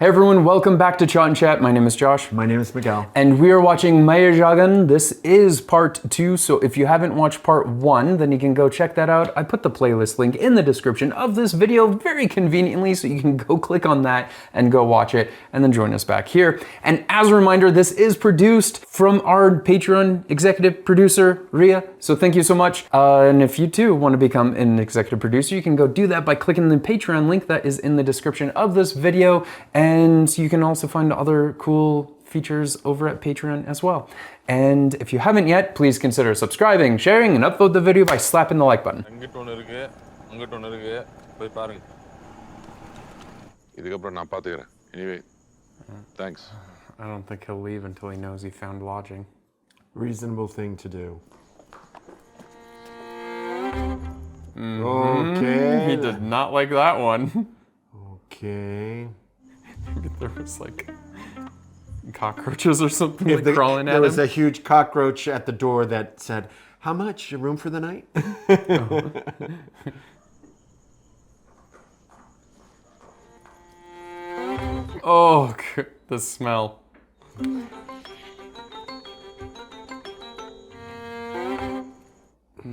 Hey everyone, welcome back to ChaatNChat. My name is Josh. My name is Miguel. And we are watching Meiyazhagan. This is part 2, so if you haven't watched part 1, then you can go check that out. I put the playlist link in the description of this video very conveniently, so you can go click on that and go watch it, and then join us back here. And as a reminder, this is produced from our Patreon executive producer, Ria, so thank you so much. And if you too want to become an executive producer, you can go do that by clicking the Patreon link that is in the description of this video. And you can also find other cool features over at Patreon as well. And if you haven't yet, please consider subscribing, sharing, and upvote the video by slapping the like button. Anyway, thanks. I don't think he'll leave until he knows he found lodging. Reasonable thing to do. Okay. He did not like that one. Okay. Maybe there was like cockroaches or something crawling at him. There was a huge cockroach at the door that said, "How much? Your room for the night?" Oh, the smell.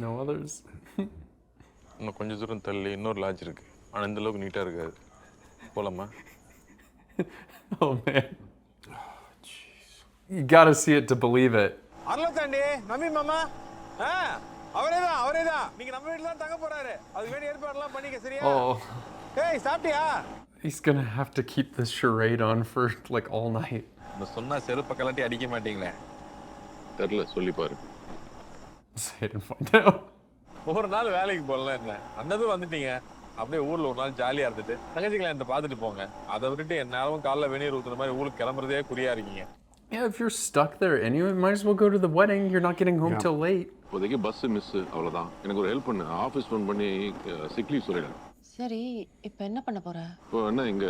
No others? இன்னும் கொஞ்சம் தூரம் தள்ளி இன்னொரு lodge இருக்கு. ஆனா இந்த அளவுக்கு நீட்டா இருக்காது. போலாமா? Oh man. Jeez. You gotta see it to believe it. அர்லத்தாண்டி மம்மி மாமா அவரேதான் நீங்க நம்ம வீட்ல தான் தங்க போறாரு. அதுக்கு வேண்டிய ஏற்பாடுலாம் பண்ணிக்க சரியா? Oh. ஏய் சாப்பிட்டியா? He's gonna have to keep this charade on for like all night. நான் சொன்னா செருப்ப கலட்டி அடிக்க மாட்டீங்களே. தெரியல சொல்லி பாரு. Say it and find out. ஒரு நாள் வேலைக்கு போகல என்ன அண்ணதும் வந்துட்டீங்க அப்படியே ஊர்ல ஒரு நாள் ஜாலியா இருந்துட்டு தங்கச்சிக்கலாம் என்ன பார்த்துட்டு போங்க அதை விட்டுட்டு என்னாலும் காலைல வெந்நீர் ஊத்துற மாதிரி ஊருக்கு கிளம்புறதே குறியா இருக்கீங்க. Yeah, if you're stuck there anyway, might as well go to the wedding. You're not getting home till late. இப்போதைக்கு பஸ் மிஸ் அவ்வளவுதான். எனக்கு ஒரு ஹெல்ப் பண்ணு. ஆபீஸ் ஃபோன் பண்ணி சிக் லீவ் சொல்லிடு. சரி இப்போ என்ன பண்ண போற? இப்போ என்ன இங்க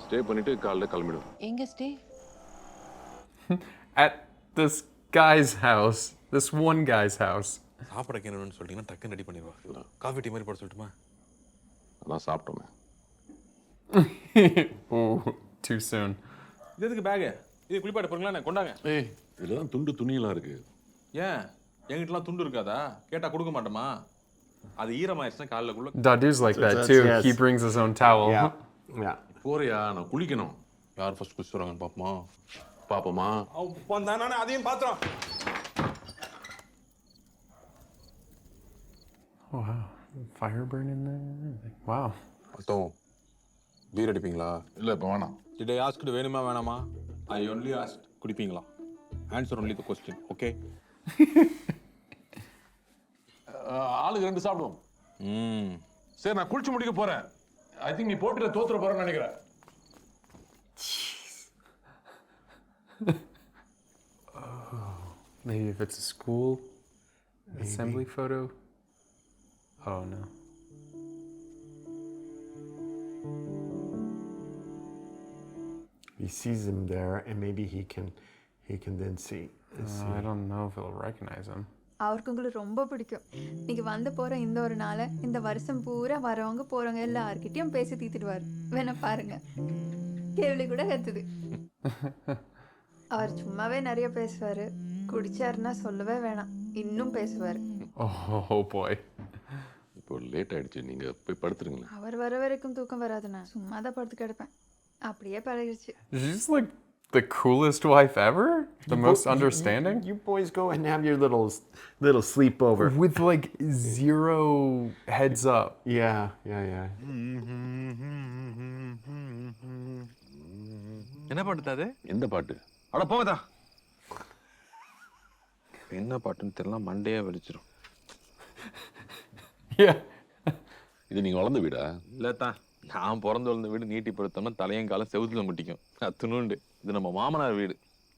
ஸ்டே பண்ணிட்டு காலைல கிளம்பிடும். எங்க stay? At this guy's house. This one guy's house. சாப்பிட கேணும்னு சொல்லிட்டீங்கன்னா டக்குன்னு ரெடி பண்ணிடுவா. காஃபி டீ மாதிரி போட சொல்லட்டுமா? அதான் சாப்பிட்டோமே. Oh, too soon. இதுக்கு பேக் இது குளிப்பாட்ட போறீங்களா கொண்டாங்க. ஏய் இதெல்லாம் துண்டு துணியெல்லாம் இருக்கு. ஏன் என்கிட்டலாம் துண்டு இருக்காதா? கேட்டா கொடுக்க மாட்டோமா? அது ஈரமாயிருச்சுன்னா காலைலக்குள்ள. Dadu's like that too. Yes. He brings his own towel. Yeah. போறியா நான் குளிக்கணும். யார் ஃபர்ஸ்ட் குளிச்சுறாங்கன்னு பாப்போமா? பாப்போமா? நானே அதையும் பாத்துறோம். Oh, wow. Fire burning there. Wow. அத்தோ பீர் அடிப்பீங்களா? இல்ல இப்ப வேணாம். Did I ask வேணுமா வேணாமா? I only asked குடிப்பீங்களா? Answer only the question, okay? ஆளுக்கு ரெண்டு சாப்பிடுவோம். சரி நான் குளிச்சு முடிக்க போறேன். ஐ திங்க் நீ போட்டுல தோத்துற போறேன்னு நினைக்கிறேன். Maybe if it's a school assembly photo. Oh no. He sees him there, and maybe he can then see. I don't know if he'll recognize him. அவருக்கு உங்களுக்கு ரொம்ப பிடிக்கும். நீங்க வந்து போற இந்த ஒரு நாளை இந்த வருஷம் பூரா வரவங்க போறவங்க எல்லார்கிட்டயும் பேசி தீத்துடுவார். வேணா பாருங்க. கேள்வி கூட கத்துது. அவர் சும்மாவே நிறைய பேசுவாரு. குடிச்சாருன்னா சொல்லவே வேணாம். இன்னும் பேசுவாரு. Oh boy. இப்போ லேட் ஆயிடுச்சு. நீங்க போய் படுத்துருங்க. அவர் வர வரைக்கும் தூக்கம் வராதுண்ணா. சும்மா தான் படுத்து கிடப்பேன். அப்படியே பழகிடுச்சு. She's like the coolest wife ever? The most understanding? You boys go and have your little sleepover. With like zero heads up. Yeah. என்ன பாட்டு அது? எந்த பாட்டு? அட போங்கடா. என்ன பாட்டுன்னு தெரியல மண்டையே வலிச்சிரும். Yeah. இது நீங்க வளர்ந்த வீடா? இல்லத்தான் நான் பிறந்து வளர்ந்த வீடு நீட்டி படுத்தோம்னா தலையும் காலம் செவுத்துல முட்டிக்கும். அத்துணுண்டு. இது நம்ம மாமனார் வீடு.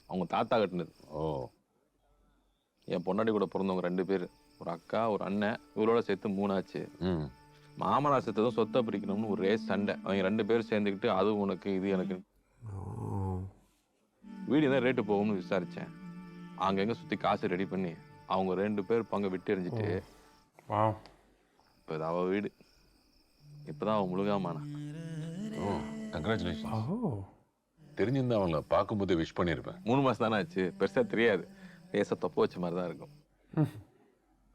அவங்க தாத்தா கட்டினது. ஓ. என் பொன்னாடி கூட பிறந்தவங்க 2 பேர். ஒரு அக்கா ஒரு அண்ணன். இவரோட சேர்த்து 3 ஆச்சு. மாமனார் சேர்த்ததும் சொத்தை பிரிக்கணும்னு ஒரே சண்டை. அவங்க 2 பேரும் சேர்ந்துக்கிட்டு அது உனக்கு இது எனக்கு. வீடு என்ன ரேட்டு போகும்னு விசாரிச்சேன். அங்கங்க சுத்தி காசு ரெடி பண்ணி அவங்க 2 பேர் பங்க விட்டு எறிஞ்சிட்டு. Wow. இப்போ அவ வீடு. இப்பதான் அவன் முழுகாமானா. Oh, congratulations. Oh. தெரிஞ்சிருந்தா அவங்கள பார்க்கும்போதே விஷ் பண்ணியிருப்பேன். 3 மாசம் தானே ஆச்சு, பெருசா தெரியாது. லேசா தொப்ப வச்ச மாதிரி தான் இருக்கும்.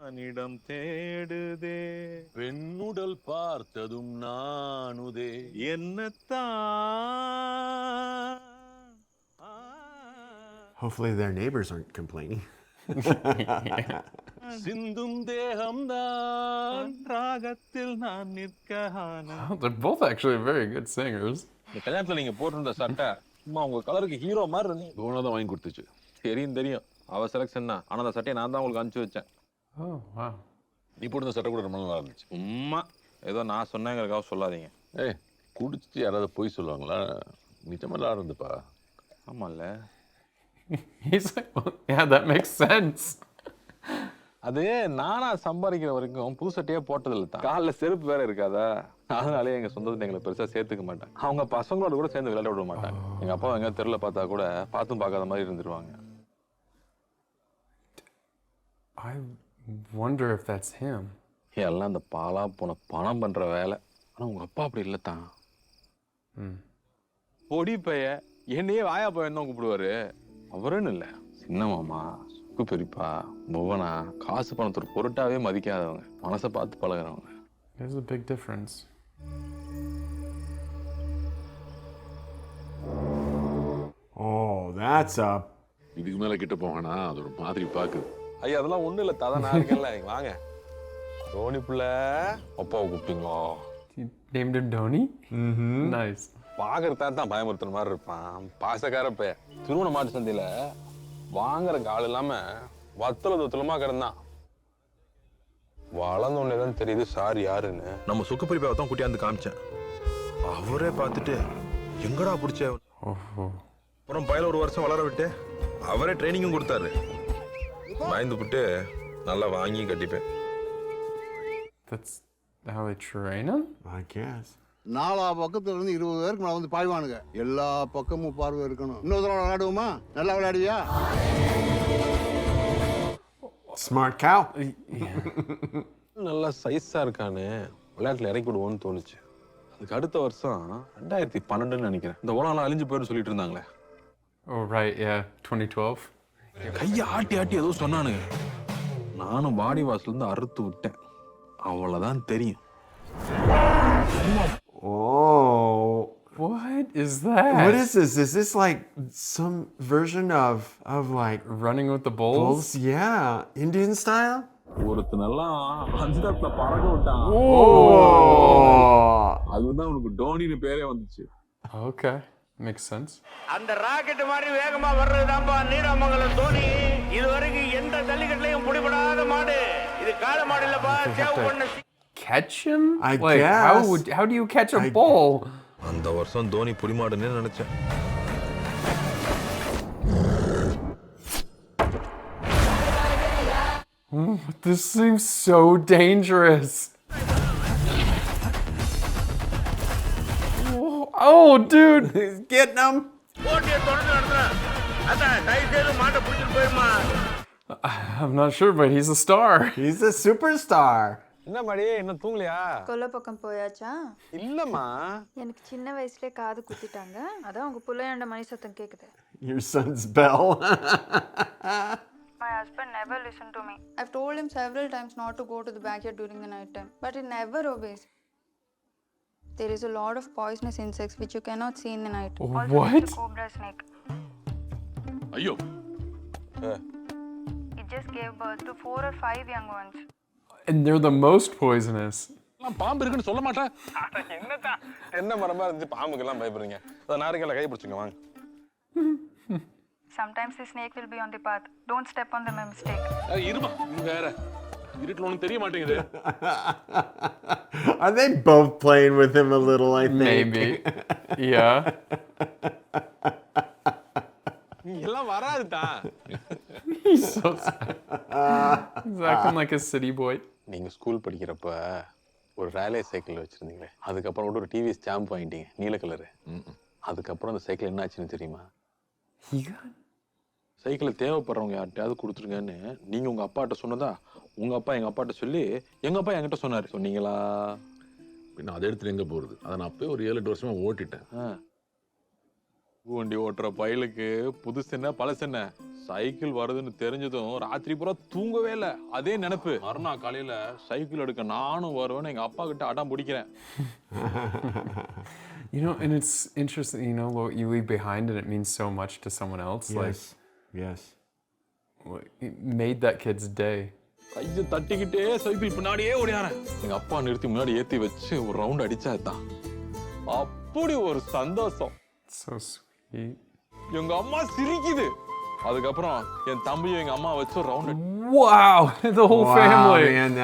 அனிடம் தேடுதே பெண்ணுடல் பார்த்ததும் நானுதே என்னத்தான். Hopefully their neighbors aren't complaining. சிந்தும் தேகம்தான் ராகத்தில் நான் நிற்க Oh, they're both actually very good singers. இந்த கல்யாணத்துல நீங்க போட்டிருந்த சட்டை சும்மா உங்க கலருக்கு ஹீரோ மாதிரி இருந்தீங்க. தோணா தான் வாங்கி கொடுத்துச்சு. தெரியும் அவ செலக்ஷன் தான். ஆனா அந்த சட்டையை நான் தான் உங்களுக்கு அனுப்பிச்சு வச்சேன். Oh, wow. நீ போட்டு சட்டை கூட ரொம்ப நல்லா இருந்துச்சு. சும்மா ஏதோ நான் சொன்னேங்கிறதுக்காக சொல்லாதீங்க. ஏய், குடிச்சிட்டு யாராவது போய் சொல்லுவாங்களா? நிஜமெல்லாம் இருந்துப்பா. ஆமால்ல. He's like, well, yeah, that makes sense. அது நானா சம்பாதிக்கிற வரைக்கும் புது சட்டையே போட்டதில்ல தான். காலில் செருப்பு வேற இருக்காதா, அதனாலே எங்க சொந்தத்தை எங்களை பெருசா சேர்த்துக்க மாட்டாங்க. அவங்க பசங்களோட கூட சேர்ந்து விளையாட விட மாட்டாங்க. எங்க அப்பா எங்க தெருல பார்த்தா கூட பார்த்தும் பார்க்காத மாதிரி இருந்துருவாங்க. I wonder if that's him. எல்லாம் இந்த பாலா போன பணம் பண்ற வேலை. ஆனா உங்க அப்பா அப்படி இல்லை தான். பொடி பைய என்னையே வாயா பையன் தான் கூப்பிடுவாரு. அவருன்னு இல்லை, சின்ன மாமா, சுக்கு பெரியப்பா, புவனா, காசு பணத்தோட பொருட்டாவே மதிக்காதவங்க, மனசை பார்த்து பழகிறவங்க. There's a big difference. Oh, that's a... இதுக்கு மேல கிட்ட போவானா? அது ஒரு மாதிரி பாக்குது. ஐயா அதெல்லாம் ஒண்ணும் இல்லை, ததான் நான் இருக்கேன்ல. வாங்க தோனி பிள்ளை, அப்பாவை கூப்பிட்டீங்களா? You named him Dhoni? Mm-hmm. Nice. பாக்குறதா தான் பயமுறுத்துற மாதிரி இருப்பான், பாசக்கார பைய. திருவண்ண மாட்டு சந்தையில வாங்குற ஆள் இல்லாம வத்தல தொத்தலமா கிடந்தான். வளர்ந்த உடனே தான் தெரியுது சார் யாருன்னு. நம்ம சுக்கு பெரியப்பாவை தான் கூட்டியாந்து காமிச்சேன். அவரே பார்த்துட்டு எங்கடா பிடிச்ச. அப்புறம் பையில ஒரு வருஷம் வளர விட்டு அவரே ட்ரைனிங்கும் கொடுத்தாரு. பயந்து விட்டு நல்லா வாங்கி கட்டிப்பேன். That's how they train him? I guess. நாலா பக்கத்துல இருந்து 20 பேருக்கு மேல வந்து பாய்வானுங்க. எல்லா பக்கமும் பார்வை இருக்கணும். இன்னொரு தடவை விளையாடுவோமா? நல்லா விளையாடுவியா? Smart cow. நல்லா சைஸா இருக்கானு விளையாட்டுல இறக்கி விடுவோன்னு தோணுச்சு. அதுக்கு அடுத்த வருஷம் 2012 நினைக்கிறேன், இந்த உலகம் அழிஞ்சு போயிரு சொல்லிட்டு இருந்தாங்களே. Oh, right, yeah, 2012. கையை ஆட்டி ஆட்டி ஏதோ சொன்னானுங்க. நானும் வாடி வாசல இருந்து அறுத்து விட்டேன். அவ்வளவுதான் தெரியும். Oh. What is that? What is this? Is this like some version of like Running with the bulls? bulls? Yeah, Indian style? ஒருத்தனெல்லாம் அந்தத்துல பறக்க விட்டான். Oh. அதுதான் உனக்கு டோனின்னு பேரே வந்துச்சு. Okay, makes sense. அந்த ராக்கெட் மாதிரி வேகமா வர்றதுதான்பா நீடாமங்கலம் தோனி. இதுவரைக்கும் எந்த ஜல்லிக்கட்டுலயும் பிடிபடாத மாடு இது. காளை மாடு இல்லப்பா, சேவ் பண்ண. Catch him? I like, guess. How do you catch a bull? அந்த வருஷம் தோனி புடிமாடுன்னு நினைச்சேன். This seems so dangerous. Oh, dude. He's getting them. போட்டியை தொடர்ந்து நடத்துறேன். அதான் தயவு செய்து மாட்டை பிடிச்சிட்டு போயிருமா. I'm not sure, but he's a star. He's a superstar. என்ன மாடி, இன்னும் தூங்கலையா? கொல்ல பக்கம் போயாச்சா? இல்லம்மா, எனக்கு சின்ன வயசுல காது குத்திட்டாங்க. அதான் உங்க புள்ளையாண்ட மணி சத்தம் கேக்குது. Your son's bell. My husband never listened to me. I've told him several times not to go to the backyard during the night time, but he never obeys. There is a lot of poisonous insects which you cannot see in the night. What? Also, the cobra snake. ஐயோ, It just gave birth to 4 or 5 young ones. And they're the most poisonous. நான் பாம்பு இருக்குன்னு சொல்ல மாட்டேன். என்னதான் தென்னை மரமா இருந்துச்சு பாம்புக்கெல்லாம் பயப்படுறீங்க? அதை நாரைக்கெல்லாம் கை பிடிச்சுங்க வாங்க. Sometimes the snake will be on the path. Don't step on them by mistake. இருமா, நீ வேற இருட்டுல ஒண்ணும் தெரிய மாட்டேங்குது. Are they both playing with him a little, I think? Maybe. Yeah. எல்லாம் வராதுதான். He's so sad. He's acting like a city boy. நீங்க school படிக்கிறப்ப ஒரு ரேலே சைக்கிள் வச்சிருந்தீங்களே, அதுக்கப்புறம் கூட ஒரு டிவி ஸ்டாம்ப் வாங்கிட்டீங்க, நீல கலரு. அதுக்கப்புறம் அந்த சைக்கிள் என்ன ஆச்சுன்னு தெரியுமா? சைக்கிளை தேவைப்படுறவங்க யார்கிட்டயாவது கொடுத்துருங்கன்னு நீங்க உங்க அப்பாட்ட சொன்னதா உங்க அப்பா எங்க அப்பாட்ட சொல்லி எங்க அப்பா என்கிட்ட சொன்னாரு. சொன்னீங்களா? பின்ன அதை எடுத்துட்டு எங்க போறது? அதை நான் அப்பவே ஒரு 7-8 வருஷமா ஓட்டிட்டேன். வண்டி ஓட்டுற பயலுக்கு புதுசு என்ன பழசு என்ன சைக்கிள் வருதுன்னு தெரிஞ்சதும் ராத்திரி பூரா தூங்கவே இல்லை. அதே நினைப்பு. மறுநாள் காலையில சைக்கிள் எடுக்க நானும் வருவேன்னு எங்க அப்பா கிட்ட அடம் பிடிக்கிறேன். You know, and it's interesting, you know, what you leave behind and it means so much to someone else. Yes. Yes. Like, it made that kid's day. கையை தட்டிக்கிட்டே சைக்கிள் பின்னாடியே ஓடியாரேன். எங்க அப்பா நிறுத்தி முன்னாடி ஏத்தி வச்சு ஒரு ரவுண்ட் அடிச்சாதான் அப்படி ஒரு சந்தோஷம். So sweet. எங்க அம்மா சிரிக்குது. அதுக்கப்புறம் என் தம்பியும் எங்க அம்மா வச்சு ஒரு round. Wow, the whole family. Man,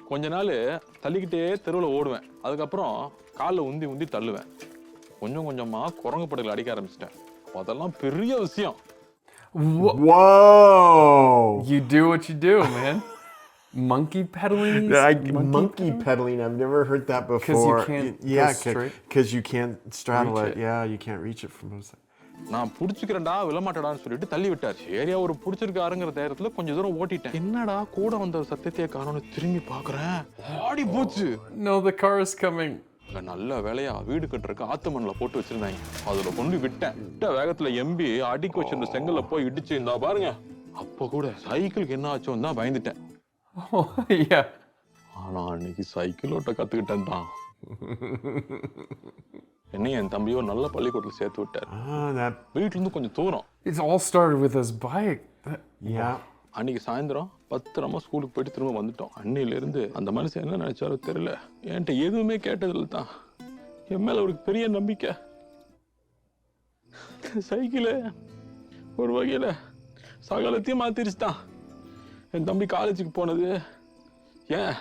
கொஞ்ச நாள் தள்ளிக்கிட்டே தெருவில் ஓடுவேன். அதுக்கப்புறம் காலில் உந்தி உந்தி தள்ளுவேன். கொஞ்சம் கொஞ்சமா குரங்கு படகுல அடிக்க ஆரம்பிச்சிட்டேன். அதெல்லாம் பெரிய விஷயம். Whoa! You do what you do, man. Monkey pedaling? Monkey pedaling. I've never heard that before. Because you can't go straight? Because you can't straddle Reach it. it. Yeah, you can't reach it from both sides. நான் புடிச்சுக்கிறேன்டா விழமாட்டடான்னு சொல்லிட்டு தள்ளி விட்டார். Area ஒரு புடிச்சிருக்காருங்கிற தைரியத்துல கொஞ்சம் தூரம் ஓட்டிட்டேன். என்னடா கூட வந்த ஒரு சத்தியத்தையே காணோன்னு திரும்பி பாக்குறேன். ஆடி போச்சு. No, the car is coming. நல்ல வேலையா வீடு கட்டுறதுக்கு ஆத்து மண்ணில் போட்டு வச்சிருந்தாங்க. அதுல கொண்டு விட்டேன். விட்ட வேகத்துல எம்பி அடிக்க வச்சிருந்த செங்கல்ல போய் இடிச்சு இருந்தா பாருங்க. அப்ப கூட சைக்கிளுக்கு என்ன ஆச்சோன்னு தான் பயந்துட்டேன். Oh, yeah. ஆனா அன்னைக்கு சைக்கிள் ஓட்ட கத்துக்கிட்டேன் தான். என்னையும் என் தம்பியோ நல்ல பள்ளிக்கூடத்தில் சேர்த்து விட்டார். வீட்டுல இருந்து கொஞ்சம் தூரம். It's all started with his bike. Yeah. அன்னைக்கு சாயந்தரம் பத்திரமா ஸ்கூலுக்கு போயிட்டு திரும்ப வந்துட்டோம். அன்னையில இருந்து அந்த மனுஷன் என்ன நினைச்சாரோ தெரியல. என்கிட்ட எதுவுமே கேட்டதில்ல தான். என் மேல ஒரு பெரிய நம்பிக்கை. சைக்கிள் ஒரு வகையில சகலத்தையும் மாத்திருச்சுதான். என் தம்பி காலேஜுக்கு போனது ஏன்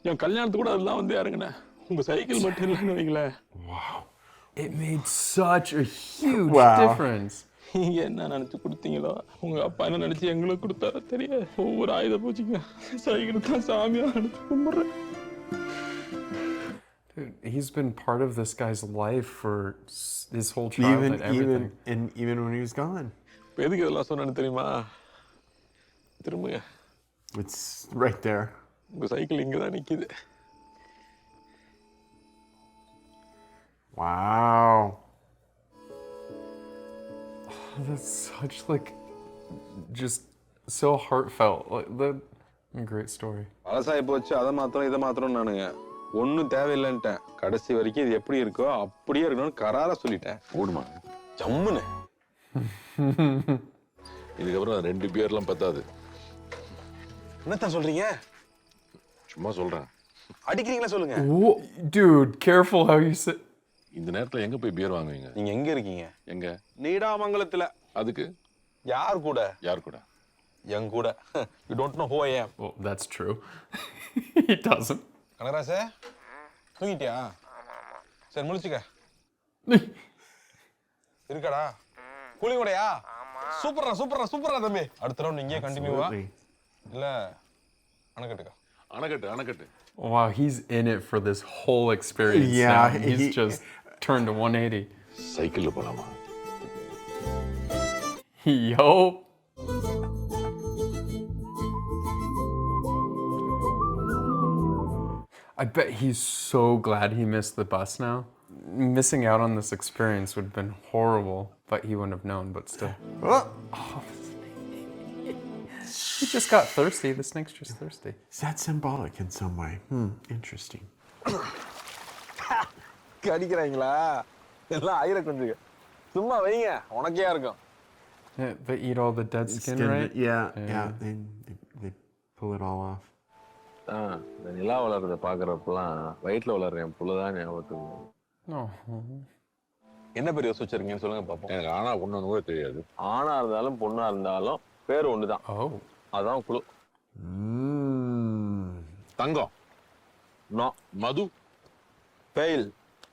என் கல்யாணத்துக்கு கூட அதெல்லாம் வந்து இறங்கினேன். உங்க சைக்கிள் மட்டும் இல்லைன்னு வைங்களேன். It made such a huge difference. நீங்க என்ன நினைச்சு கொடுத்தீங்களோ உங்க அப்பா என்ன நினைச்சு எங்களுக்கு கொடுத்தாரோ தெரிய. ஒவ்வொரு ஆயுத பூஜைங்க சைக்கிள் தான் சாமியா நினைச்சு கும்பிடுறேன். Dude, he's been part of this guy's life for his whole childhood, everything. Even when he was gone. எதுக்கு இதெல்லாம் சொன்னேன்னு தெரியுமா? திரும்புங்க. It's right there. உங்க சைக்கிள் இங்கதான் நிக்குது. Wow. That's such just so heartfelt. A great story. பழசாயி போச்சு அதை மாத்திரம் இதை மாத்திரம் நானுங்க ஒன்னும் தேவையில்லைன்ட்டேன். கடைசி வரைக்கும் இது எப்படி இருக்கோ அப்படியே இருக்கணும்னு கராரா சொல்லிட்டேன். ஓடுமா ஜம்முன்னு. இதுக்கப்புறம் 2 பேர்லாம் பத்தாது. என்னத்தான் சொல்றீங்க? சும்மா சொல்றேன். அடிக்கிறீங்களா சொல்லுங்க. Dude, careful how you say. இந்த நேரத்துல எங்க போய் பியர் வாங்குவீங்க? நீங்க எங்க இருக்கீங்க? எங்க? நீடாமங்கலத்துல. அதுக்கு யார் கூட? யார் கூட? என் கூட. You don't know who I am. Well, that's true. He doesn't. கனகராசே தூங்கிட்டியா? சரி முழிச்சுக்க. இருக்கடா கூலிங்கூடையா? சூப்பரா சூப்பரா சூப்பரா தம்பி. அடுத்த ரவுண்ட் இங்கே கண்டினியூவா இல்ல அணக்கட்டுக்கா? அணக்கட்டு. Wow, he's in it for this whole experience. Yeah, now. He's just turned to 180. சைக்கிள்ல போலாமா? Yo. I bet he's so glad he missed the bus now. Missing out on this experience would have been horrible, but he wouldn't have known, but still. Oh. He just got thirsty. The snake's just thirsty. Is that symbolic in some way? Interesting. கடிக்கிறாங்களா? எல்லாம் ஆயிர கொஞ்சம் சும்மா வைங்க உனக்கே இருக்கும். Yeah, they eat all the dead skin, right? Yeah. They pull it all off. இந்த நிலா வளர்றத பாக்குறப்பெல்லாம் வயிற்றுல வளர்ற என் புள்ளதான் ஞாபகத்துக்கு. No. என்ன பேர் யோசிச்சிருக்கீங்கன்னு சொல்லுங்க பாப்போம். எனக்கு ஆனா ஒண்ணு கூட தெரியாது. ஆணா இருந்தாலும் பொண்ணா இருந்தாலும் பேர் ஒண்ணுதான். Oh. அதான் குழு. தங்கம். நோ. மது. ஃபெயில்.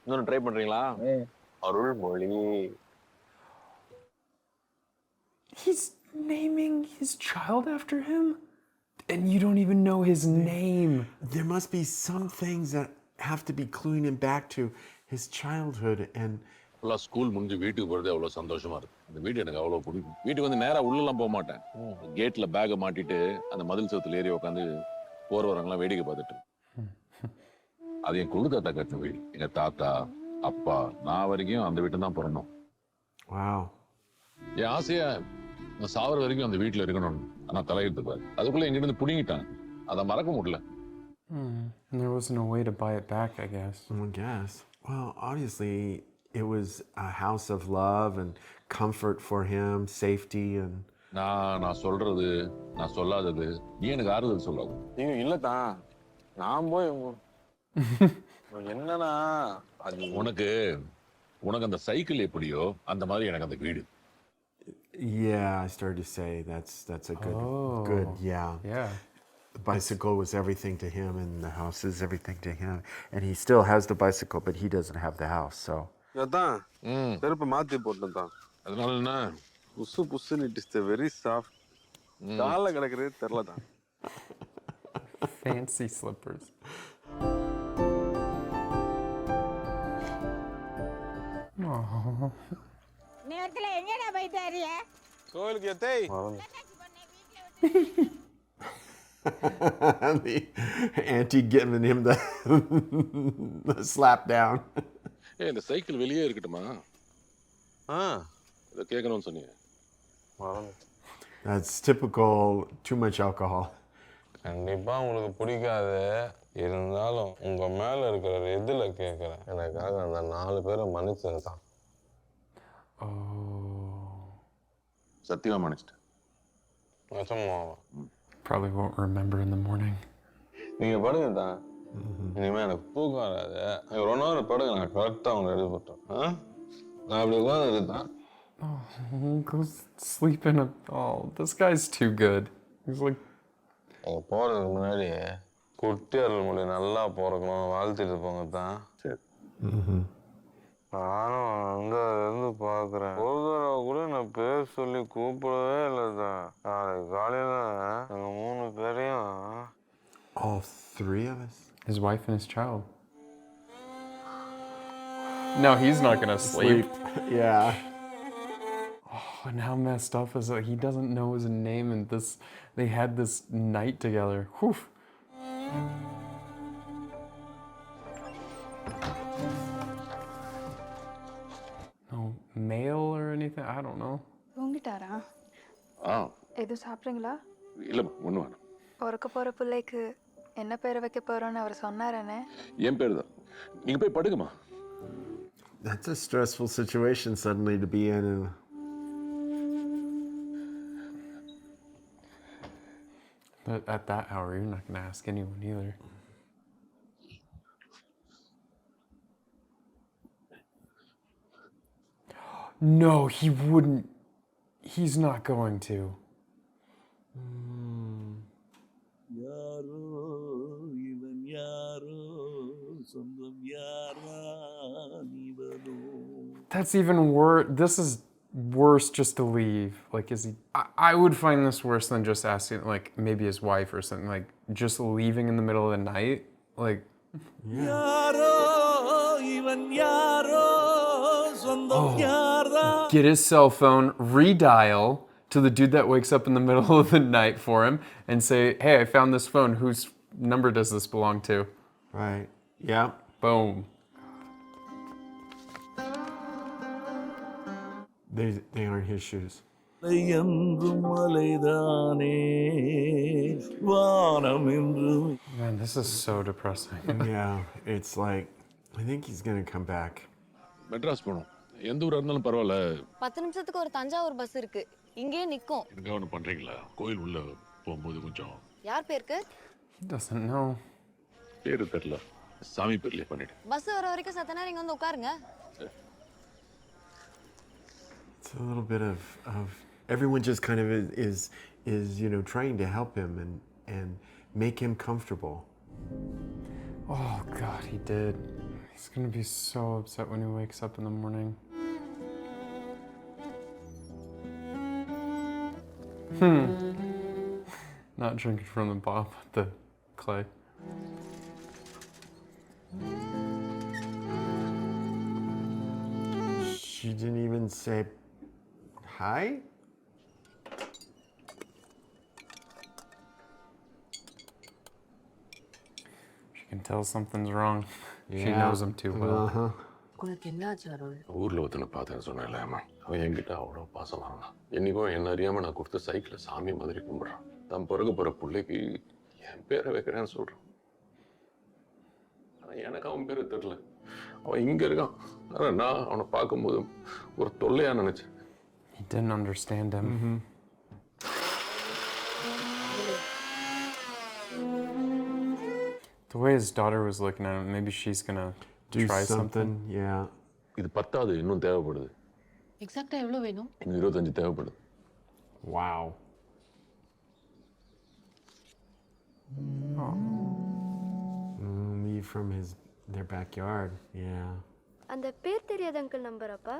இன்னொன்னு ட்ரை பண்றீங்களா? Arulmozhi. He's naming his child after him? And you don't even know his name. There must be some things that have to be cluing him back to his childhood and school முடிஞ்சு வீட்டுக்கு போறதே அவ்வளவு சந்தோஷமா இருக்கு. இந்த வீடு எனக்கு அவ்வளவு பிடிக்கும். வீட்டுக்கு வந்து நேரா உள்ளெல்லாம் போக மாட்டேன். கேட்ல பேக்கை மாட்டிட்டு அந்த மதில் சவுத்துல ஏறி உட்காந்து போற வரவங்களாம் வேடிக்கை பார்த்துட்டு. அது என் குழு தாத்தா கட்டின வீடு. எங்க தாத்தா அப்பா நான் வரைக்கும் அந்த வீட்டு தான் பிறந்தோம். Wow. என் ஆசையா நான் சாவர வரைக்கும் அந்த வீட்டுல இருக்கணும்னு. ஆனா தலையிட்டு பாரு. அதுக்குள்ள எங்கிட்ட இருந்து புடிங்கிட்டான். அதை மறக்க முடியல. And there wasn't a way to buy it back, I guess. I guess. Well, obviously, it was a house of love and comfort for him, safety, and. நான் சொல்றது, நான் சொல்லாதது, நீ எனக்கு ஆறுதல் சொல்லாது. நீங்க இல்லதான் நான் போய் என்னன்னா அது உனக்கு அந்த சைக்கிள் எப்படியோ அந்த மாதிரி எனக்கு அந்த வீடு. Yeah, I started to say that's a good, yeah. Yeah. The bicycle was everything to him, and the house is everything to him. And he still has the bicycle, but he doesn't have the house, so. அதான் செருப்பு மாத்தி போட்டுதான். அதனால என்ன? புஸ்ஸுன்னு it is very soft. கால்ல கிடக்குறது தெரியலதான். Fancy slippers. Oh. நேரத்துல எங்கடா போயிட்டு வரியா? கோயிலுக்கு ஏத்தே. The auntie giving him the slap down. இந்த சைக்கிள் வெளியே இருக்கட்டுமா? இதை கேட்கணும்னு சொன்னீங்க. That's typical, too much alcohol. கண்டிப்பா உங்களுக்கு பிடிக்காது. இருந்தாலும் உங்க மேல இருக்கிற எதுல கேட்கறேன். எனக்காக அந்த 4 பேரை மன்னிச்சிருந்தான். சத்தியமா மன்னிச்சிட்டேன். நிஜமாவா? Probably won't remember in the morning. நீங்க படுங்க தான். இனிமே எனக்கு தூக்கம் வராது. நீங்க 1 hour படுங்க, நான் கரெக்டா உங்களை எழுப்பிட்டேன். நான் அப்படி உட்காந்துருந்தேன். Go sleep in a. Oh, this guy's too good. He's like. அவங்க போறதுக்கு முன்னாடி குட்டியார்கள் மொழி நல்லா போறக்கணும் வாழ்த்திட்டு போங்க தான். சரி. நானும் அங்க இருந்து பாக்குறேன். ஒரு தடவை கூட நான் பேர் சொல்லி கூப்பிடவே இல்லதான். நாளைக்கு காலையில நாங்க 3 பேரையும். All 3 of us? His wife and his child. No, he's not gonna sleep. Yeah. Oh, and how messed up is it? He doesn't know his name, and they had this night together. Whew. No mail or anything? I don't know. தூங்கிட்டாரா? எதுவும் சாப்பிட்றீங்களா? இல்லம்மா, ஒண்ணு வேணும். பிறக்க போற பிள்ளைக்கு என்ன பேரை வைக்க போறோன்னு அவர் சொன்னாரனே. என் பேரு தான். நீங்க போய் படுங்கம்மா. That's a stressful situation suddenly to be in. But at that hour, you're not gonna ask anyone either. No, he wouldn't. He's not going to. That's even worse. This is worse just to leave. Like, is he? I would find this worse than just asking, like, maybe his wife or something. Like, just leaving in the middle of the night. Like, get his cell phone, redial to the dude that wakes up in the middle of the night for him, and say, "Hey, I found this phone. Whose number does this belong to?" Right. Yeah. Boom. They aren't his shoes. Man, this is so depressing. Yeah, it's like, I think he's gonna come back. Madras போகணும். எந்த ஊரா இருந்தாலும் பரவாயில்ல. 10 நிமிஷத்துக்கு ஒரு Thanjavur bus இருக்கு. இங்கே நிக்கும். எனக்கு ஒன்று பண்றீங்களா? கோயில் உள்ள போகும்போது கொஞ்சம். யார் பேருக்கு? He doesn't know. பேரு தெரியல. சாமி பேர்லயே பண்ணிடு. பஸ் வர வரைக்கும் சத்த நேரம் இங்க வந்து உட்காருங்க. It's a little bit of everyone just kind of is trying to help him and make him comfortable. Oh God, he did. He's gonna be so upset when he wakes up in the morning. Not drinking from the bottle, but the clay. She didn't even say hi? She can tell something's wrong. She knows him too well. உனக்கு என்ன ஆச்சு அருள்? ஊர்ல ஒருத்தனை பார்த்தேன்னு சொன்னேன்ல அம்மா, அவன் என்கிட்ட அவ்வளோ பாசம் வாங்கினான். என்னைக்கும் என்ன அறியாம நான் கொடுத்த சைக்கிளை சாமி மாதிரி கும்பிட்றான். தான் பிறகு போற பிள்ளைக்கு என் பேரை வைக்கிறேன்னு சொல்றான். ஆனா எனக்கு அவன் பேரை தெரியல. அவன் இங்க இருக்கான். ஆனா நான் அவனை பார்க்கும்போது ஒரு தொல்லையா நினைச்சேன். He didn't understand him. The way his daughter was looking at him, maybe she's gonna Do try something. Yeah. இது பத்தாது, இன்னும் தேவைப்படுது. எக்ஸாக்ட்டா எவ்வளவு வேணும்? இன்னும் 25 தேவைப்படுது. Wow. Me from their backyard. Yeah. அந்த பேர் தெரியாத அங்கிள் நம்பர் அப்பா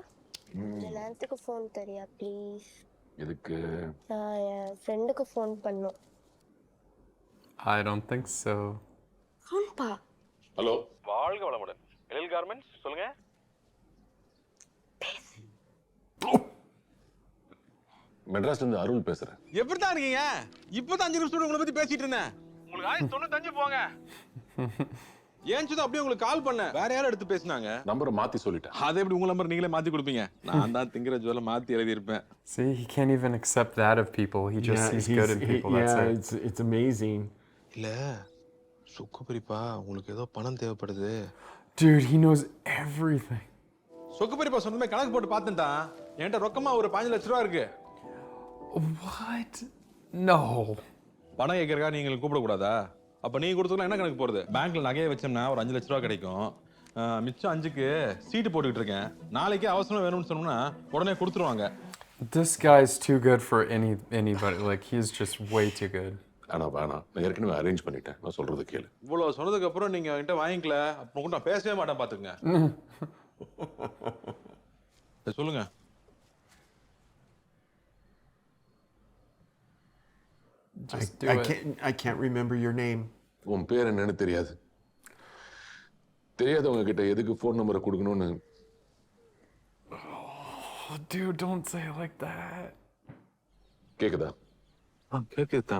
இந்த நேரத்துக்கு ஃபோன் தெரியா ப்ளீஸ் எதுக்கு? நான் என் ஃப்ரெண்டுக்கு ஃபோன் பண்ணோம் I don't think so. ஃபோன்பா ஹலோ, வாழ்க வளமுடன். எழில் கார்மெண்ட்ஸ் சொல்லுங்க. மெட்ராஸ்ல இருந்து அருள் பேசுறேன். எப்படி தான் இருக்கீங்க? இப்பதான் 5 நிமிஷம் உங்களை பத்தி பேசிட்டு இருந்தேன். உங்களுக்கு ஆயுஸ் 95 போங்க. ஏன்ச்சுதான் அப்படியே உங்களுக்கு கால் பண்ணேன். வேற யாரும் எடுத்து பேசினாங்க. நம்பரை மாத்தி சொல்லிட்டேன். அதை எப்படி உங்க நம்பர் நீங்களே மாத்தி கொடுப்பீங்க? நான் தான் திங்கிற ஜோல மாத்தி எழுதி இருப்பேன். See, he can't even accept that of people. He just sees good in people. That's it. It's amazing. இல்ல சுக்கு பெரியப்பா, உங்களுக்கு ஏதோ பணம் தேவைப்படுது. Dude, he knows everything. சொக்கு பெரியப்பா சொன்னமே கணக்கு போட்டு பார்த்தேன்டா. என்கிட்ட ரொக்கமா ஒரு 5 லட்சம் ரூபா இருக்கு. What? No. பணம் கேட்கறக்கா நீங்க கூப்பிட கூடாதா? அப்ப நீங்க கொடுத்ததுல என்ன கணக்கு போறது? பேங்க்ல நகையை வச்சோம்னா ஒரு 5 லட்சம் ரூபா கிடைக்கும். மிச்சம் 5க்கு சீட்டு போட்டுக்கிட்டு இருக்கேன். நாளைக்கு அவசரம் வேணும்னு சொன்னோம்னா உடனே கொடுத்துருவாங்க. This guy's too good for anybody. Like, he's just way too good. ஆனா வேணாம், நான் ஏற்கனவே அரேஞ்ச் பண்ணிட்டேன். நான் சொல்றது கேளு. இவ்வளவு சொன்னதுக்கு அப்புறம் நீங்க என்கிட்ட வாங்கிக்கல, அப்ப கூட நான் பேசவே மாட்டேன் பாத்துங்க. சொல்லுங்க. I can't remember your name. உன் பேர் என்னன்னு தெரியாது. தெரியாதவங்க கிட்ட எதுக்கு ஃபோன் நம்பரை கொடுக்கணும்னு. Oh, dude, don't say it like that. கேக்குதா? கேக்குதா?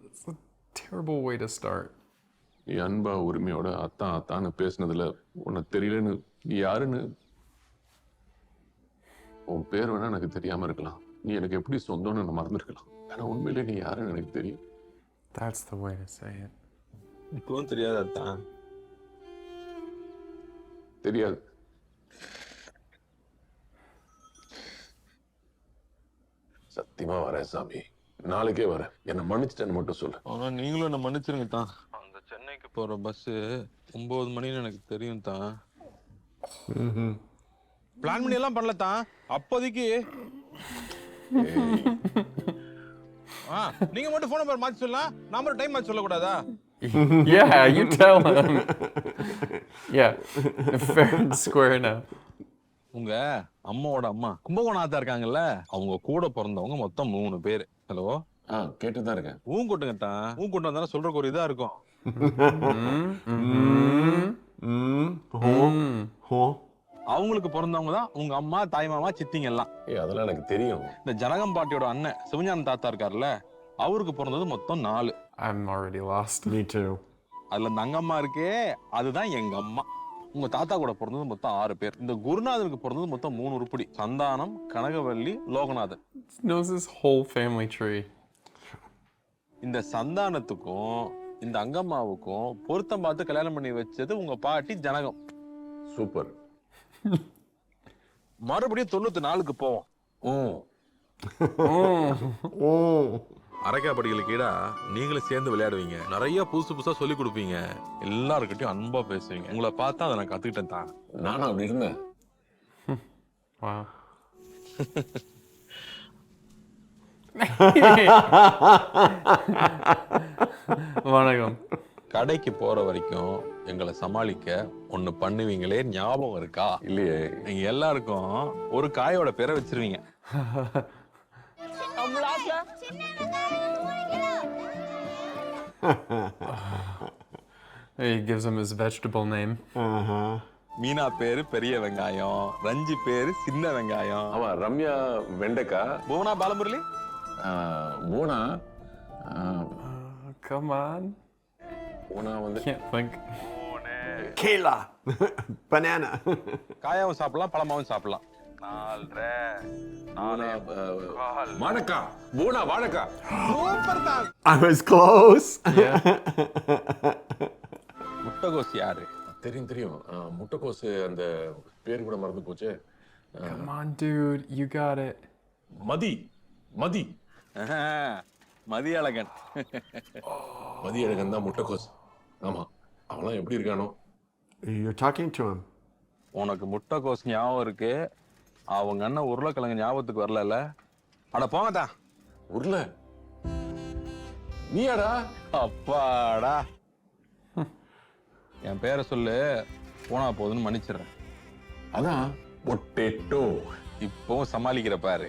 It's a terrible way to start. நீ அன்பா உரிமையோட அத்தான்னு பேசினதுல உனக்கு தெரியலன்னு நீ யாருன்னு. உன் பேர் வேணா எனக்கு தெரியாம இருக்கலாம். நீ எனக்கு எப்படி சொந்தம்னு நான் மறந்துருக்கலாம். ஆனா உண்மையிலே நீ யாருன்னு எனக்கு தெரியும். That's the way to say it. இப்பவும் தெரியாது அத்தான். தெரியாது. சத்தியமா வரேன் சாமி. நாளைக்கே வரேன். என்ன மன்னிச்சிட்டேன்னு மட்டும் சொல்லு. ஆனா நீங்களும் என்ன மன்னிச்சிருங்க தான். அந்த சென்னைக்கு போற பஸ் 9 மணின்னு எனக்கு தெரியும் தான். பிளான் பண்ணி எல்லாம் பண்ணல தான். அப்போதைக்கு நீங்க மட்டும் போன் நம்பர் மாத்தி சொல்லலாம். நம்பர் டைம் மாத்தி சொல்லக்கூடாதா? Yeah, you tell him. Yeah, fair and square now. உங்க அம்மாவோட அம்மா கும்பகோணம் ஆத்தா இருக்காங்கல்ல, அவங்க கூட பிறந்தவங்க மொத்தம் 3 பேர். ஹலோ, கேட்டுதான் இருக்கேன். கொட்டுங்க தான். கொண்டு வந்தாலும் சொல்றக்கு ஒரு இதா இருக்கும். அவங்களுக்கு பிறந்தவங்க தான் உங்க அம்மா, தாய் மாமா, சித்திங்க எல்லாம். அதெல்லாம் எனக்கு தெரியும். இந்த ஜனகம் பாட்டியோட அண்ணன் சிவஞான தாத்தா இருக்காருல்ல, அவருக்கு பிறந்தது மொத்தம் 4. I'm already lost. Me too. அதுல இந்த அங்கம்மா இருக்கே, அதுதான் எங்க அம்மா. உங்க தாத்தா கூட பிறந்தது மொத்தம் 6 பேர். இந்த குருநாதனுக்கு பிறந்தது மொத்தம் 3 உருப்படி. Santhanam, Kanagavalli, Loganathan. Knows his whole family tree. இந்த சந்தானத்துக்கும் இந்த அங்கம்மாவுக்கும் பொருத்தம் பார்த்து கல்யாணம் பண்ணி வச்சது உங்க பாட்டி ஜனகம். சூப்பர். மறுபடியும் 94க்கு போவோம். அரைக்காப்படிகளுக்கு ஈடா நீங்களும் சேர்ந்து விளையாடுவீங்க. நிறைய புதுசா சொல்லி கொடுப்பீங்க. எல்லாருக்கிட்டையும் அன்பா பேசுவீங்க. உங்களை பார்த்தா அதை நான் கத்துக்கிட்டேன் தான். நானும் அப்படி இருந்தேன். Wow. வணக்கம். கடைக்கு போற வரைக்கும் எங்களை சமாளிக்க ஒண்ணு பண்ணுவீங்களே, ஞாபகம் இருக்கா? இல்லையே. நீங்க எல்லாருக்கும் ஒரு காயோட பேரை வச்சிருவீங்க. He gives him his vegetable name. Meena பேரு பெரிய வெங்காயம், ரஞ்சி பேரு சின்ன வெங்காயம். ஆமா, ரம்யா வெண்டைக்கா, புவனா பாலமுரளி, பூனா. Come on. பூனா வந்து Can't think. Kayla. Banana. காயாவும் சாப்பிடலாம் பழமாவும் சாப்பிடலாம் 4.5 வாழைக்கா பூனா வாழைக்கா I was close. முட்டைகோஸ் யாரு தெரியும் தெரியும் முட்டைக்கோசு அந்த பேர் கூட மறந்து போச்சு Come on, dude. You got it. மதி மதி மதியழகன் மதியழகன் தான் முட்டைக்கோஸ் ஆமா அவன்லாம் எப்படி இருக்கானோ You're talking to him. உனக்கு முட்டைகோஸ் ஞாபகம் இருக்கு அவங்க அண்ணன் உருளைக்கிழங்கு ஞாபகத்துக்கு வரல அட போங்கடா உருளை நீயாடா அப்பாடா என் பேரை சொல்லு போனா போதுன்னு மன்னிச்சிடுறேன் அதான் பொட்டேட்டோ இப்பவும் சமாளிக்கிற பாரு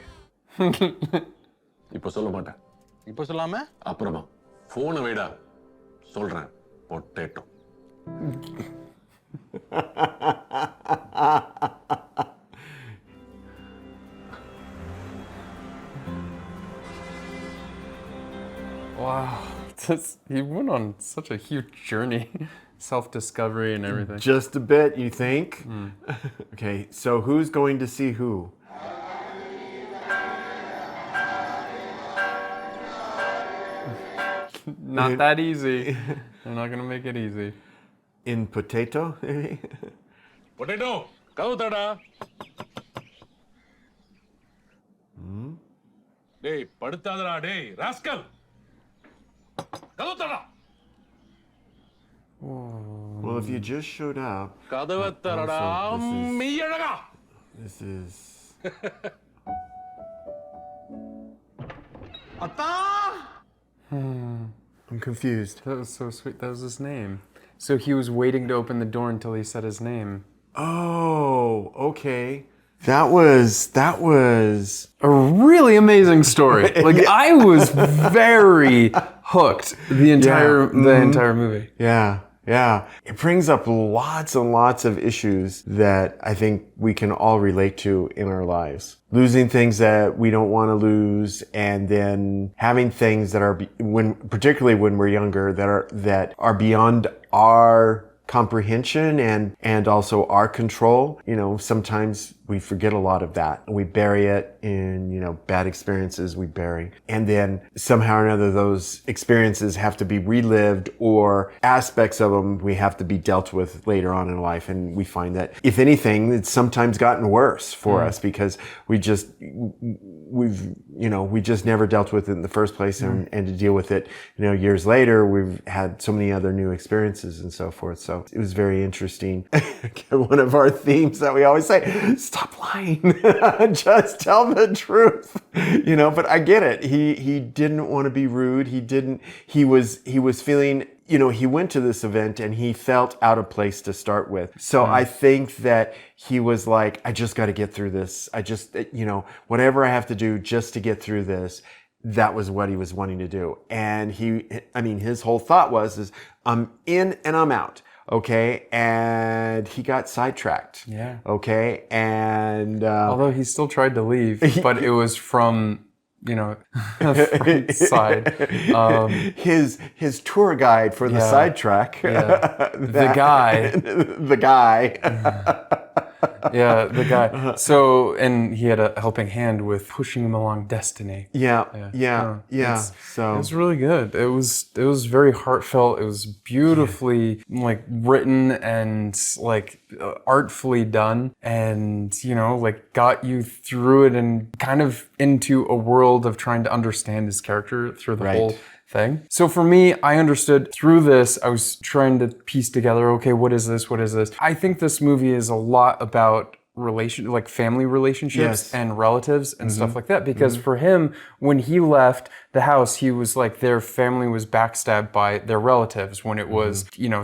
இப்ப சொல்ல மாட்டேன் இப்ப சொல்லாம அப்புறமா போனை வைடா சொல்றேன் potato Wow. He went on such a huge journey. Self-discovery and everything. Just a bit, you think? Okay, so who's going to see who? Not that easy. They're not gonna make it easy. In potato? Potato கதவு தடா டேய் படுத்தாதடா டேய் rascal கதவு தடா Well, if you just showed up. கதவை தரடா மெய்யழகா This is. I'm confused. That was so sweet. That was his name. So he was waiting to open the door until he said his name. Oh, okay. That was A really amazing story. Like I was very hooked the entire movie. Yeah. It brings up lots and lots of issues that I think we can all relate to in our lives. Losing things that we don't want to lose, and then having things that are, particularly when we're younger, that are beyond our comprehension and also our control. You know, sometimes we forget a lot of that. We bury it in, bad experiences we bury. And then somehow or another those experiences have to be relived, or aspects of them we have to be dealt with later on in life. And we find that, if anything, it's sometimes gotten worse for us because we just never dealt with it in the first place. And to deal with it, years later, we've had so many other new experiences and so forth. So it was very interesting. One of our themes that we always say, stop lying. Just tell the truth. But I get it. He didn't want to be rude. He was feeling, he went to this event and he felt out of place to start with. So I think that he was like, I just got to get through this. I just, whatever I have to do just to get through this. That was what he was wanting to do. And his whole thought was, I'm in and I'm out. Okay, and he got sidetracked. Yeah. Okay, and although he still tried to leave, but it was from front side. His tour guide for the sidetrack. Yeah. The guy. The guy. Yeah, the guy. So, and he had a helping hand with pushing him along destiny. Yeah. So it was really good. It was very heartfelt. It was beautifully written and artfully done, and got you through it and kind of into a world of trying to understand his character through the whole thing. So for me, I understood through this, I was trying to piece together, okay, what is this? I think this movie is a lot about family relationships and relatives and stuff like that, because for him, when he left the house, he was like, their family was backstabbed by their relatives when it was,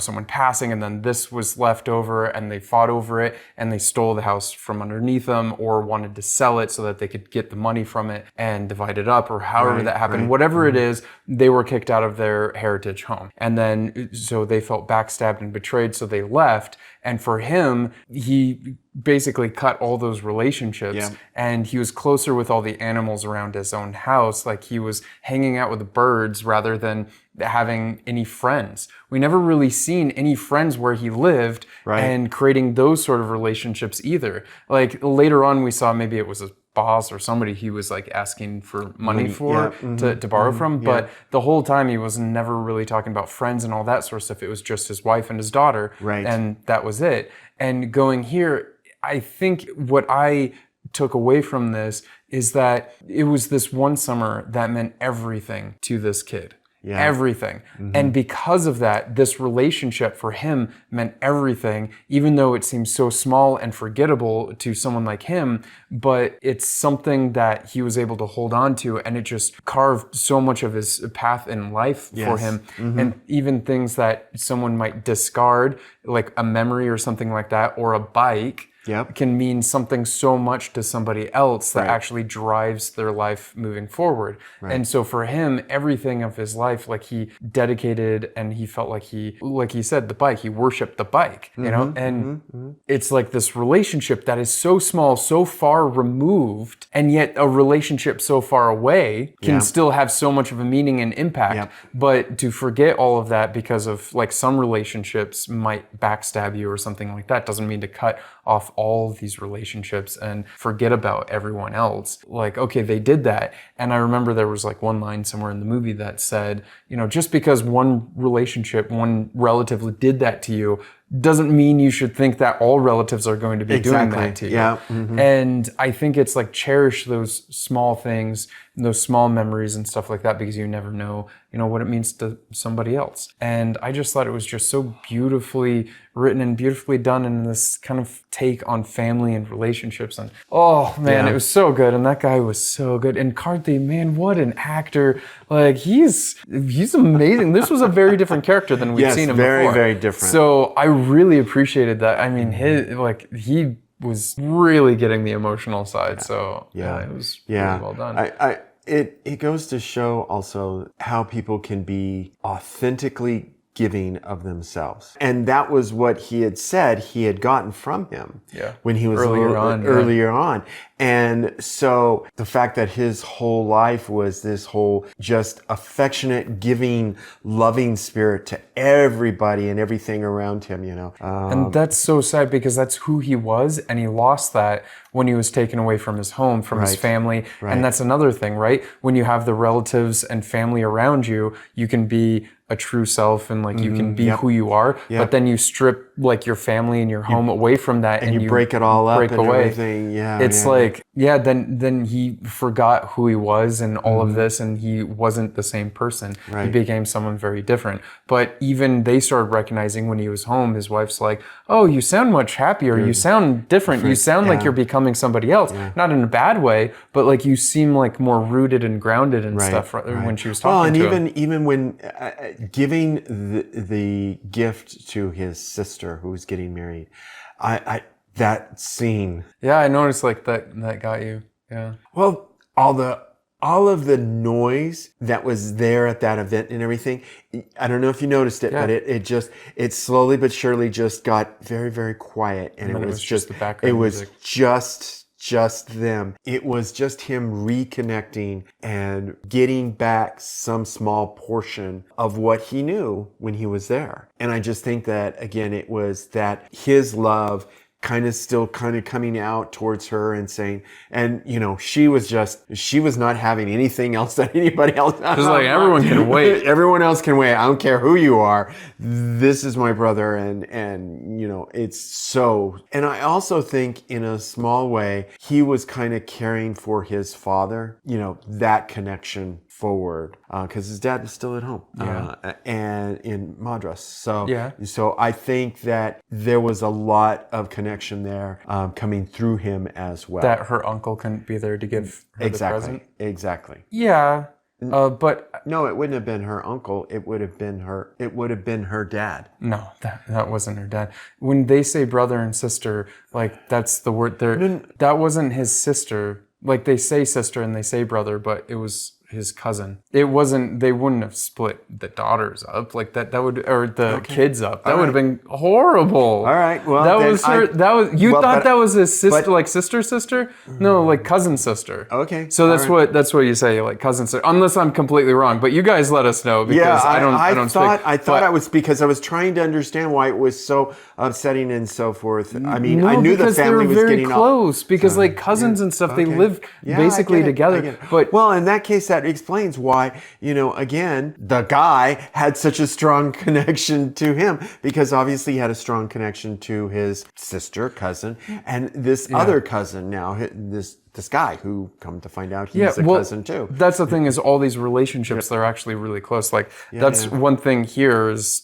someone passing, and then this was left over and they fought over it and they stole the house from underneath them, or wanted to sell it so that they could get the money from it and divide it up, or however that happened. Whatever it is, they were kicked out of their heritage home. And then, so they felt backstabbed and betrayed, so they left. And for him, he basically cut all those relationships, and he was closer with all the animals around his own house. Like he was hanging out with the birds rather than having any friends. We never really seen any friends where he lived and creating those sort of relationships either. Like later on, we saw maybe it was a boss or somebody he was like asking for money for to borrow from, but the whole time he was never really talking about friends and all that sort of stuff. It was just his wife and his daughter, and that was it. And going here, I think what I took away from this is that it was this one summer that meant everything to this kid. Everything. And because of that, this relationship for him meant everything, even though it seems so small and forgettable to someone like him, but it's something that he was able to hold on to, and it just carved so much of his path in life for him. And even things that someone might discard, like a memory or something like that, or a bike, can mean something so much to somebody else that actually drives their life moving forward. And so for him, everything of his life, like he dedicated, and he felt like he said, the bike, he worshiped the bike, you know? And it's like this relationship that is so small, so far removed, and yet a relationship so far away can still have so much of a meaning and impact. But to forget all of that because of like some relationships might backstab you or something like that doesn't mean to cut off all of these relationships and forget about everyone else. Like, okay, they did that. And I remember there was like one line somewhere in the movie that said, you know, just because one relationship, one relative did that to you, doesn't mean you should think that all relatives are going to be doing that to you. And I think it's like cherish those small things, those small memories and stuff like that, because you never know, you know, what it means to somebody else. And I just thought it was just so beautifully written and beautifully done in this kind of take on family and relationships. And oh man, it was so good. And that guy was so good. And Karthi, man, what an actor. Like he's amazing. This was a very different character than we'd seen him before. Very different. So I really appreciated that. I mean, he was really getting the emotional side. So it was really well done. It goes to show also how people can be authentically giving of themselves. And that was what he had said he had gotten from him when he was earlier on. And so the fact that his whole life was this whole just affectionate, giving, loving spirit to everybody and everything around him, you know. And that's so sad because that's who he was, and he lost that when he was taken away from his home, from his family. And that's another thing, right? When you have the relatives and family around you, you can be a true self and like you can be who you are, but then you strip like your family and your home away from that and you break it all up and everything. It's like, then he forgot who he was and all of this, and he wasn't the same person. He became someone very different. But even they started recognizing when he was home, his wife's like, oh, you sound much happier. You sound different. You sound like you're becoming somebody else. Not in a bad way, but like you seem like more rooted and grounded and stuff when she was talking to him. Even when giving the gift to his sister who was getting married, that scene. Yeah, I noticed like that got you. Yeah. Well, all of the noise that was there at that event and everything, I don't know if you noticed it, but it slowly but surely just got very, very quiet, and it was just the background music. Just them. It was just him reconnecting and getting back some small portion of what he knew when he was there. And I just think that, again, it was that his love still coming out towards her and saying, and you know, she was not having anything else that anybody else. Just like everyone can wait. Everyone else can wait. I don't care who you are. This is my brother, and you know, it's so. And I also think, in a small way, he was kind of caring for his father. You know, that connection forward, because his dad was still at home and in Madras. So I think that there was a lot of connection there coming through him as well. That her uncle couldn't be there to give her the present. Exactly. Yeah. But no, it wouldn't have been her uncle. It would have been her. It would have been her dad. No, that wasn't her dad. When they say brother and sister, like that's the word there. That wasn't his sister. Like they say sister and they say brother, but it was his cousin. It wasn't. They wouldn't have split the daughters up like that. That would or the kids up. That would have been horrible. All right. Well, that then was her. That was you well, thought but- that was his sister, but- like sister. No, like cousin sister. Okay. So that's all right. what you say, like cousin sister. Unless I'm completely wrong, but you guys let us know because I don't thought speak. I thought I was because I was trying to understand why it was so upsetting and so forth. I mean, No, I knew the because they family were was very getting close because like cousins and stuff, they Okay. live Yeah, basically I get it, together. I get it. But well, in that case, that explains why, again, the guy had such a strong connection to him because obviously he had a strong connection to his sister, cousin, and this other cousin now, this guy who come to find out he's a cousin too. That's the thing is all these relationships, they're actually really close. Like that's one thing here is,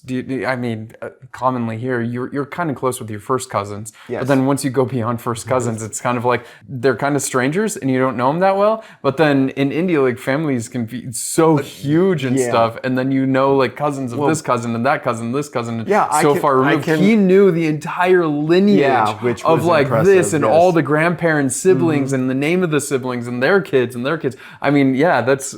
commonly here, you're kind of close with your first cousins. Yes. But then once you go beyond first cousins, it's kind of like they're kind of strangers and you don't know them that well. But then in India, like families can be so huge and stuff. And then like cousins of this cousin and that cousin, this cousin, far removed. He knew the entire lineage which of was like impressive, this and yes. all the grandparents, siblings, and the name of the siblings and their kids. I mean, it's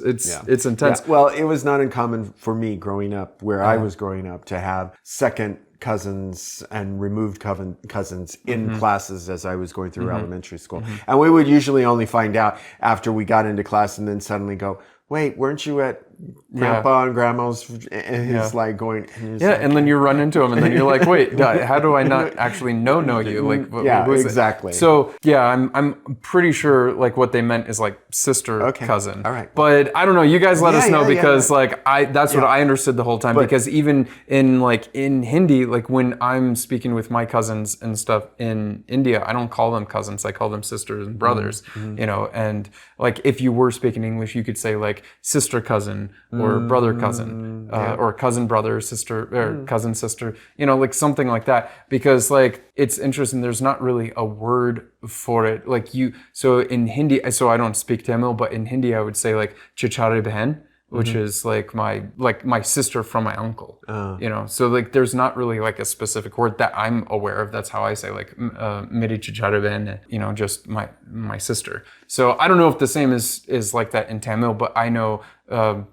intense. Yeah. Well, it was not uncommon for me growing up, where I was growing up, to have second cousins and removed cousins in classes as I was going through elementary school. And we would usually only find out after we got into class and then suddenly go, wait, weren't you at Grandpa and Grandma's? And he's like going... And and then you run into him and then you're like, wait, how do I not actually know you? Like, who is it? exactly. So, I'm pretty sure like what they meant is like sister, cousin. All right. But I don't know, you guys let us know because what I understood the whole time because even in Hindi, like when I'm speaking with my cousins and stuff in India, I don't call them cousins, I call them sisters and brothers, and like if you were speaking English, you could say like sister cousin or brother cousin or cousin brother sister or cousin sister, like something like that, because like it's interesting, there's not really a word for it so in Hindi, so I don't speak Tamil, but in Hindi I would say like chichari behan, which is like my sister from my uncle, so like there's not really like a specific word that I'm aware of. That's how I say like meri chichari behan, just my sister. So I don't know if the same is like that in Tamil, but I know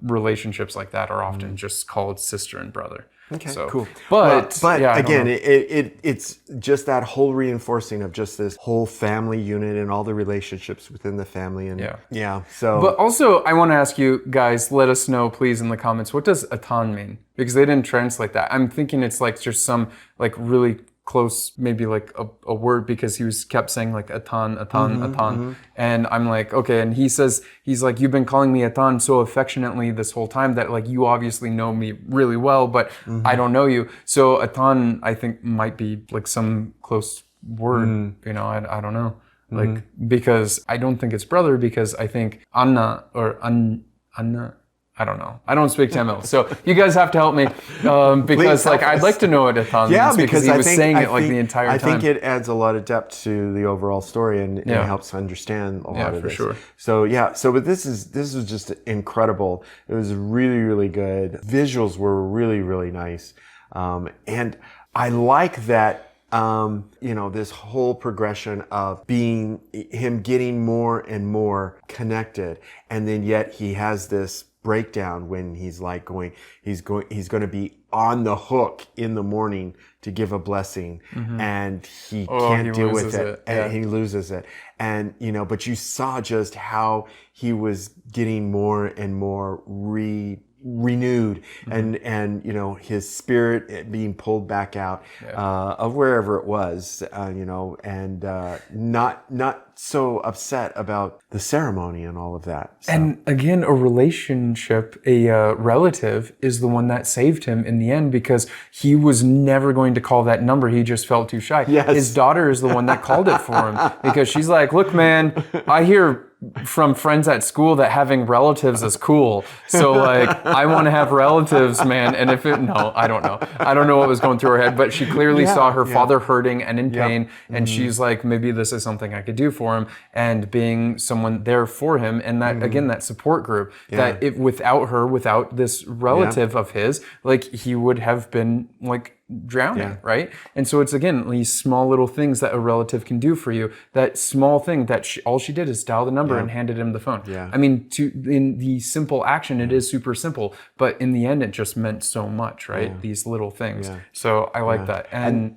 relationships like that are often just called sister and brother. Okay, so, cool. But again, it's just that whole reinforcing of just this whole family unit and all the relationships within the family. And so. But also, I want to ask you guys, let us know, please, in the comments, what does atan mean? Because they didn't translate that. I'm thinking it's like just some like really close, maybe like a word, because he kept saying like atan. And I'm like, okay. And he's like, you've been calling me atan so affectionately this whole time that like you obviously know me really well, but I don't know you. So atan, I think, might be like some close word, I don't know. Like, because I don't think it's brother, because I think Anna or Anna, I don't know. I don't speak Tamil, so you guys have to help me because like I'd like to know what Atan means, because he was saying it like the entire time. I think it adds a lot of depth to the overall story and helps understand a lot of this. Sure. So but this was just incredible. It was really, really good. Visuals were really, really nice, and I like that. This whole progression of him getting more and more connected, and then yet he has this breakdown when he's going to be on the hook in the morning to give a blessing, and he can't deal with it. And he loses it. And but you saw just how he was getting more and more renewed, and his spirit being pulled back out of wherever it was, and not so upset about the ceremony and all of that. So. And again, a relationship, a relative is the one that saved him in the end, because he was never going to call that number. He just felt too shy. Yes. His daughter is the one that called it for him, because she's like, look, man, I hear from friends at school that having relatives is cool. So like, I want to have relatives, man. And I don't know. I don't know what was going through her head, but she clearly saw her father hurting and in pain. And she's like, maybe this is something I could do for him, and being someone there for him. And that, again, that support group, that without this relative of his, like he would have been like drowning, right? And so it's, again, these small little things that a relative can do for you. That small thing that all she did is dial the number and handed him the phone. Yeah. I mean, in the simple action, it is super simple, but in the end, it just meant so much, right? Yeah. These little things. Yeah. So I like that. And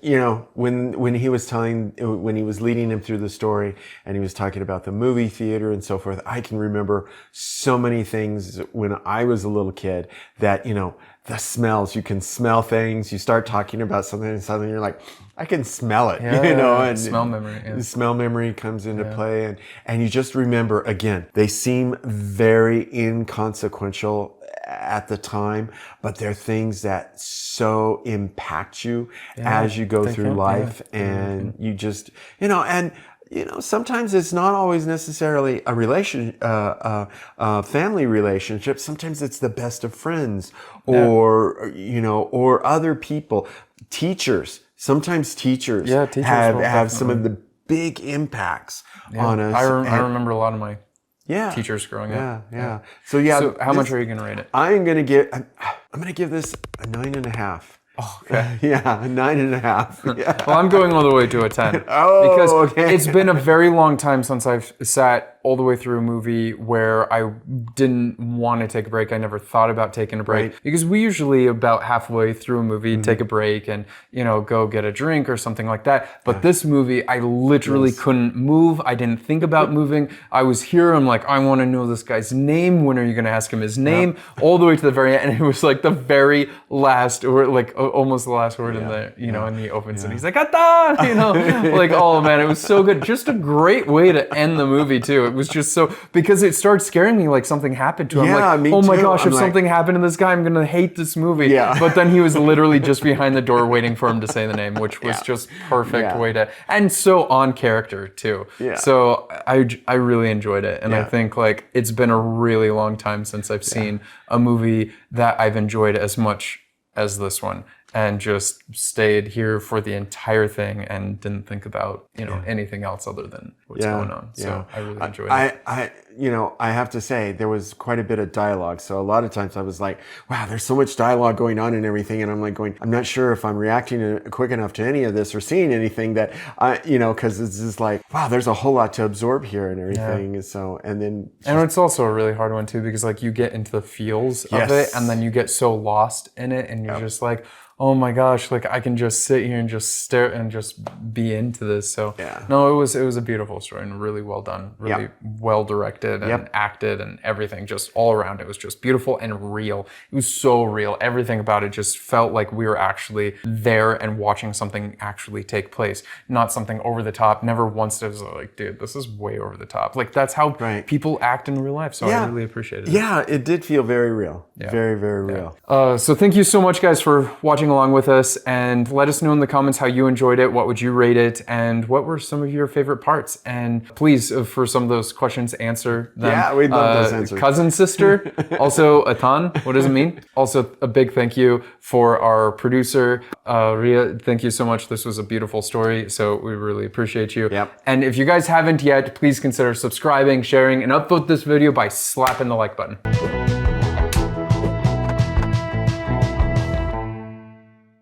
you know, when he was leading him through the story and he was talking about the movie theater and so forth, I can remember so many things when I was a little kid that, you know, the smells, you can smell things, you start talking about something and suddenly you're like, I can smell it, you know, and smell memory. Yeah. The smell memory comes into play, and you just remember, again, they seem very inconsequential at the time, but they're things that so impact you as you go through life, and you just, you know, and you know, sometimes it's not always necessarily a family relationship. Sometimes it's the best of friends, or you know, or other people, teachers. Sometimes teachers have some of the big impacts on us. I remember a lot of my teachers growing up. Yeah. So how much are you going to rate it? I'm going to give this a 9.5. Oh, okay. Yeah, a 9.5. Yeah. Well, I'm going all the way to a 10. Because it's been a very long time since I've sat all the way through a movie where I didn't want to take a break. I never thought about taking a break. Right. Because we usually, about halfway through a movie, take a break and, you know, go get a drink or something like that. But this movie, I literally couldn't move. I didn't think about moving. I was here. I'm like, I want to know this guy's name. When are you going to ask him his name? All the way to the very end. And it was like the very last, or like almost the last word in the, you know, in the opens. And he's like, Ata! You know, like, oh man, it was so good. Just a great way to end the movie too. It was just so, because it started scaring me like something happened to him. Yeah, like, me oh my too. gosh, I'm if like, something happened to this guy, I'm gonna hate this movie. Yeah. But then he was literally just behind the door waiting for him to say the name, which was just perfect way to, and so on character too. Yeah. So I really enjoyed it. And I think like it's been a really long time since I've seen a movie that I've enjoyed as much as this one, and just stayed here for the entire thing and didn't think about, you know, anything else other than what's going on. So I really enjoyed it. You know, I have to say there was quite a bit of dialogue. So a lot of times I was like, wow, there's so much dialogue going on and everything. And I'm like I'm not sure if I'm reacting quick enough to any of this or seeing anything that you know, cause it's just like, wow, there's a whole lot to absorb here and everything. And so, and it's also a really hard one too, because like you get into the feels of it and then you get so lost in it and you're just like, oh my gosh, like I can just sit here and just stare and just be into this. So no, it was a beautiful story and really well done, really well directed and acted and everything, just all around. It was just beautiful and real. It was so real. Everything about it just felt like we were actually there and watching something actually take place, not something over the top. Never once was like, dude, this is way over the top. Like that's how people act in real life. So I really appreciated it. Yeah, it did feel very real. Very, very real. So thank you so much, guys, for watching along with us, and let us know in the comments how you enjoyed it. What would you rate it, and what were some of your favorite parts? And please, for some of those questions, answer them. Yeah, we'd love those answers. Cousin, sister, also Atan, what does it mean? Also, a big thank you for our producer, Ria. Thank you so much. This was a beautiful story, so we really appreciate you. And if you guys haven't yet, please consider subscribing, sharing, and upvote this video by slapping the like button.